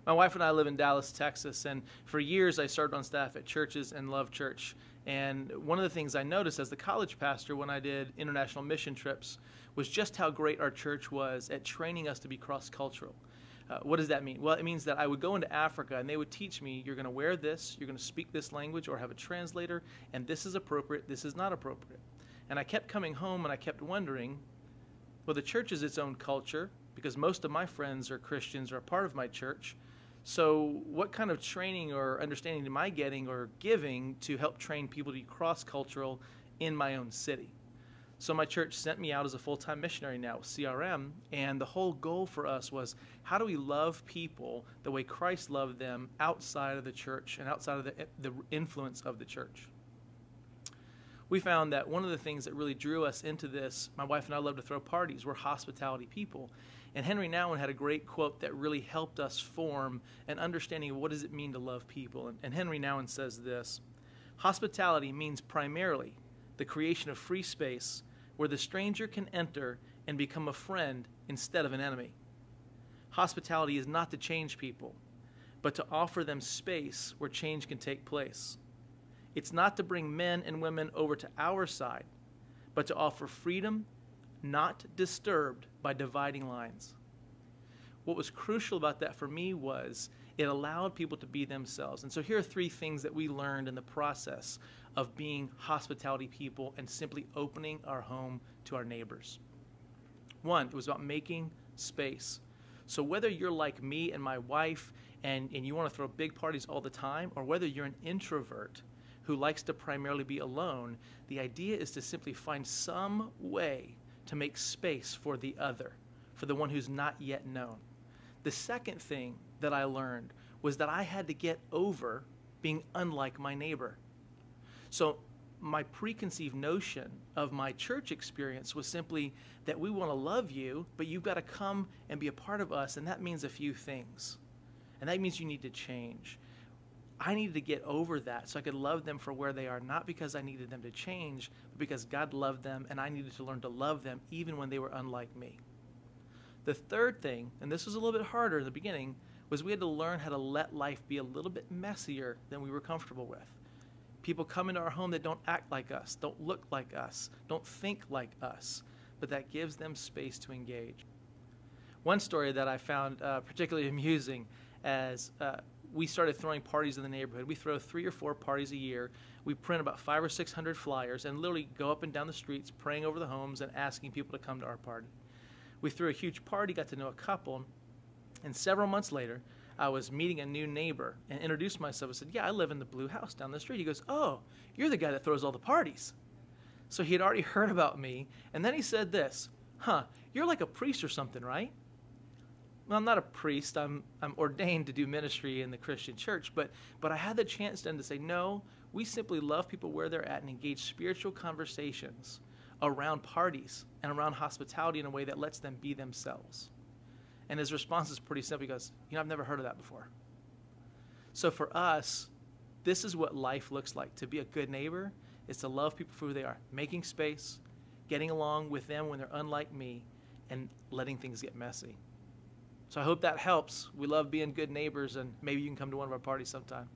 My wife and I live in Dallas, Texas, and for years I served on staff at churches and Love Church. And one of the things I noticed as the college pastor when I did international mission trips was just how great our church was at training us to be cross-cultural. What does that mean? Well, it means that I would go into Africa and they would teach me, you're going to wear this, you're going to speak this language or have a translator, and this is appropriate, this is not appropriate. And I kept coming home and I kept wondering, well, the church is its own culture because most of my friends are Christians or a part of my church. So what kind of training or understanding am I getting or giving to help train people to be cross-cultural in my own city? So my church sent me out as a full-time missionary now with CRM, and the whole goal for us was how do we love people the way Christ loved them outside of the church and outside of the influence of the church. We found that one of the things that really drew us into this, my wife and I love to throw parties. We're hospitality people. And Henry Nouwen had a great quote that really helped us form an understanding of what does it mean to love people. And Henry Nouwen says this: hospitality means primarily the creation of free space where the stranger can enter and become a friend instead of an enemy. Hospitality is not to change people, but to offer them space where change can take place. It's not to bring men and women over to our side, but to offer freedom, not disturbed by dividing lines. What was crucial about that for me was it allowed people to be themselves. And so here are three things that we learned in the process of being hospitality people and simply opening our home to our neighbors. One, it was about making space. So whether you're like me and my wife and you want to throw big parties all the time, or whether you're an introvert who likes to primarily be alone, the idea is to simply find some way to make space for the other, for the one who's not yet known. The second thing that I learned was that I had to get over being unlike my neighbor. So my preconceived notion of my church experience was simply that we want to love you, but you've got to come and be a part of us, and that means a few things. And that means you need to change. I needed to get over that so I could love them for where they are, not because I needed them to change, but because God loved them and I needed to learn to love them even when they were unlike me. The third thing, and this was a little bit harder in the beginning, was we had to learn how to let life be a little bit messier than we were comfortable with. People come into our home that don't act like us, don't look like us, don't think like us, but that gives them space to engage. One story that I found particularly amusing as we started throwing parties in the neighborhood. We throw 3 or 4 parties a year. We print about 500 or 600 flyers and literally go up and down the streets praying over the homes and asking people to come to our party. We threw a huge party, got to know a couple, and several months later, I was meeting a new neighbor and introduced myself. I said, yeah, I live in the blue house down the street. He goes, oh, you're the guy that throws all the parties. So he had already heard about me, and then he said this, you're like a priest or something, right? Well, I'm not a priest. I'm ordained to do ministry in the Christian church, but I had the chance then to say, no, we simply love people where they're at and engage spiritual conversations around parties and around hospitality in a way that lets them be themselves. And his response is pretty simple. He goes, I've never heard of that before. So for us, this is what life looks like. To be a good neighbor is to love people for who they are, making space, getting along with them when they're unlike me, and letting things get messy. So I hope that helps. We love being good neighbors, and maybe you can come to one of our parties sometime.